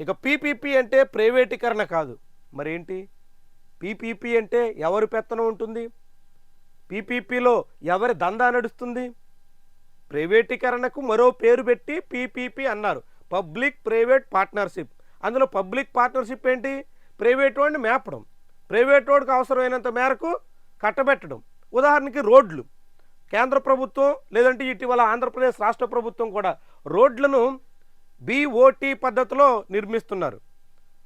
ఇక పీపీపీ అంటే ప్రైవేటీకరణ కాదు. మరేంటి? పీపీపీ అంటే ఎవరి పెత్తనం ఉంటుంది? పీపీపీలో ఎవరి దందా నడుస్తుంది? ప్రైవేటీకరణకు మరో పేరు పెట్టి పీపీపీ అన్నారు, పబ్లిక్ ప్రైవేట్ పార్ట్నర్షిప్. అందులో పబ్లిక్ పార్ట్నర్షిప్ ఏంటి? ప్రైవేట్ వాడిని మేపడం, ప్రైవేట్ వాడికి అవసరమైనంత మేరకు కట్టబెట్టడం. ఉదాహరణకి రోడ్లు. కేంద్ర ప్రభుత్వం లేదంటే ఇటీవల ఆంధ్రప్రదేశ్ రాష్ట్ర ప్రభుత్వం కూడా రోడ్లను బీఓటీ పద్ధతిలో నిర్మిస్తున్నారు.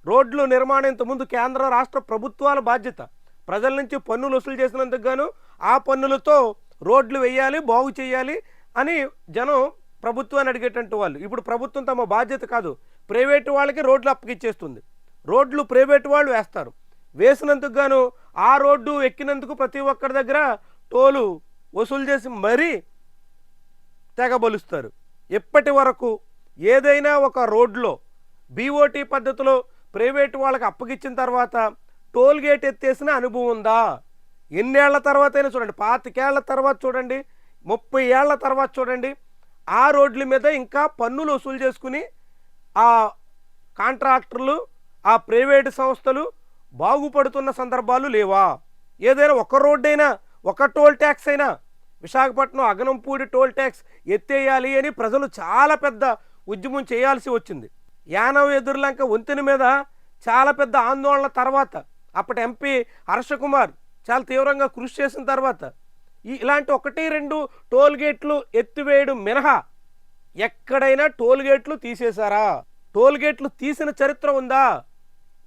రోడ్లు నిర్మాణం ఇంతకుముందు కేంద్ర రాష్ట్ర ప్రభుత్వాల బాధ్యత. ప్రజల నుంచి పన్నులు వసూలు చేసినందుకు గాను ఆ పన్నులతో రోడ్లు వేయాలి, బాగు చేయాలి అని జనం ప్రభుత్వాన్ని అడిగేటట్టు వాళ్ళు. ఇప్పుడు ప్రభుత్వం తమ బాధ్యత కాదు, ప్రైవేటు వాళ్ళకి రోడ్లు అప్పగిచ్చేస్తుంది. రోడ్లు ప్రైవేటు వాళ్ళు వేస్తారు. వేసినందుకు గాను ఆ రోడ్డు ఎక్కినందుకు ప్రతి ఒక్కరి దగ్గర టోలు వసూలు చేసి మరీ తెగబలుస్తారు. ఇప్పటి వరకు ఏదైనా ఒక రోడ్లో బీఓటీ పద్ధతిలో ప్రైవేటు వాళ్ళకి అప్పగిచ్చిన తర్వాత టోల్ గేట్ ఎత్తేసిన అనుభవం ఉందా? ఎన్నేళ్ల తర్వాత అయినా చూడండి, 25 ఏళ్ల తర్వాత చూడండి, 30 ఏళ్ల తర్వాత చూడండి, ఆ రోడ్ల మీద ఇంకా పన్నులు వసూలు చేసుకుని ఆ కాంట్రాక్టర్లు, ఆ ప్రైవేటు సంస్థలు బాగుపడుతున్న సందర్భాలు లేవా? ఏదైనా ఒక రోడ్డైనా, ఒక టోల్ ట్యాక్స్ అయినా, విశాఖపట్నం అగనంపూడి టోల్ ట్యాక్స్ ఎత్తేయాలి అని ప్రజలు చాలా పెద్ద ఉద్యమం చేయాల్సి వచ్చింది. యానం ఎదుర్లంక వంతెన మీద చాలా పెద్ద ఆందోళన తర్వాత అప్పటి ఎంపీ హర్షకుమార్ చాలా తీవ్రంగా కృషి చేసిన తర్వాత ఇలాంటి 1-2 టోల్ గేట్లు ఎత్తివేయడం మినహా ఎక్కడైనా టోల్ గేట్లు తీసేశారా? టోల్ గేట్లు తీసిన చరిత్ర ఉందా?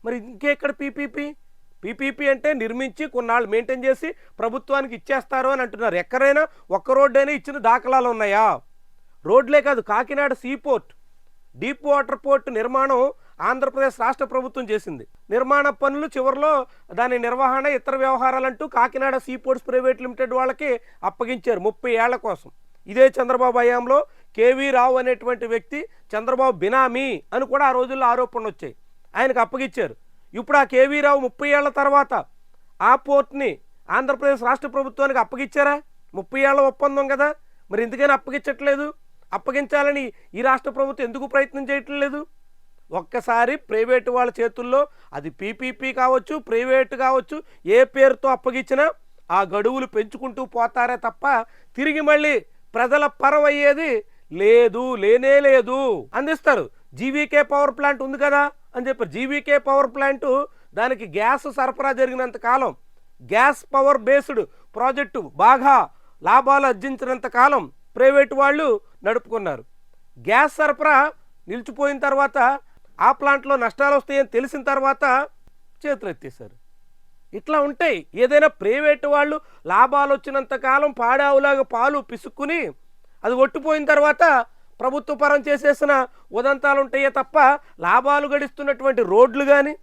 మరి ఇంకెక్కడ పీపీపీ అంటే నిర్మించి కొన్నాళ్ళు మెయింటైన్ చేసి ప్రభుత్వానికి ఇచ్చేస్తారు అని అంటున్నారు. ఎక్కడైనా ఒక్క రోడ్డైనా ఇచ్చిన దాఖలాలు ఉన్నాయా? రోడ్లే కాదు, Kakinada seaport, deep water port నిర్మాణం ఆంధ్రప్రదేశ్ రాష్ట్ర ప్రభుత్వం చేసింది. నిర్మాణ పనులు చివరిలో దాని నిర్వహణ, ఇతర వ్యవహారాలంటూ కాకినాడ సీపోర్ట్స్ ప్రైవేట్ లిమిటెడ్ వాళ్ళకి అప్పగించారు 30 ఏళ్ల కోసం. ఇదే చంద్రబాబు హయాంలో కేవీ రావు అనేటువంటి వ్యక్తి చంద్రబాబు బినామీ అని కూడా ఆ రోజుల్లో ఆరోపణలు వచ్చాయి, ఆయనకు అప్పగించారు. ఇప్పుడు ఆ కేవీ రావు 30 ఏళ్ల తర్వాత ఆ పోర్ట్ని ఆంధ్రప్రదేశ్ రాష్ట్ర ప్రభుత్వానికి అప్పగించారా? 30 ఏళ్ల ఒప్పందం కదా, మరి ఎందుకని అప్పగించట్లేదు? అప్పగించాలని ఈ రాష్ట్ర ప్రభుత్వం ఎందుకు ప్రయత్నం చేయట్లేదు? ఒక్కసారి ప్రైవేటు వాళ్ళ చేతుల్లో, అది పీపీపీ కావచ్చు, ప్రైవేటు కావచ్చు, ఏ పేరుతో అప్పగించినా ఆ గడువులు పెంచుకుంటూ పోతారే తప్ప తిరిగి మళ్ళీ ప్రజల పరవయ్యేది లేదు, లేనే లేదు. అందిస్తారు. జీవీకే పవర్ ప్లాంట్ ఉంది కదా అని చెప్పారు. జీవీకే పవర్ ప్లాంటు దానికి గ్యాస్ సరఫరా జరిగినంత కాలం, గ్యాస్ పవర్ బేస్డ్ ప్రాజెక్టు బాగా లాభాలు ఆర్జించినంత కాలం ప్రైవేటు వాళ్ళు నడుపుకున్నారు. గ్యాస్ సరఫరా నిలిచిపోయిన తర్వాత, ఆ ప్లాంట్లో నష్టాలు వస్తాయని తెలిసిన తర్వాత చేతులు ఎత్తేసారు. ఇట్లా ఉంటాయి. ఏదైనా ప్రైవేటు వాళ్ళు లాభాలు వచ్చినంత కాలం పాడావులాగా పాలు పిసుక్కుని అది ఒట్టిపోయిన తర్వాత ప్రభుత్వ పరం చేసేసిన ఉదంతాలు ఉంటాయే తప్ప లాభాలు గడిస్తున్నటువంటి రోడ్లు కానీ,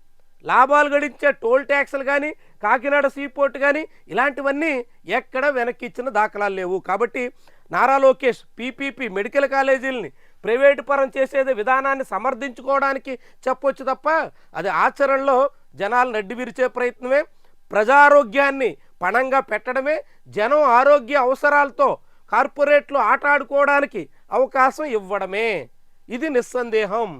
లాభాలు గడించే టోల్ ట్యాక్స్లు కానీ, కాకినాడ సీపోర్ట్ కానీ ఇలాంటివన్నీ ఎక్కడ వెనక్కి ఇచ్చిన దాఖలాలు లేవు. కాబట్టి నారా లోకేష్ పీపీపీ మెడికల్ కాలేజీలని ప్రైవేటు పరం చేసేది విధానాన్ని సమర్థించుకోవడానికి చెప్పొచ్చు తప్ప అది ఆచరణలో జనాలు నడ్డి విరిచే ప్రయత్నమే, ప్రజారోగ్యాన్ని పణంగా పెట్టడమే, జనం ఆరోగ్య అవసరాలతో కార్పొరేట్లు ఆటాడుకోవడానికి అవకాశం ఇవ్వడమే. ఇది నిస్సందేహం.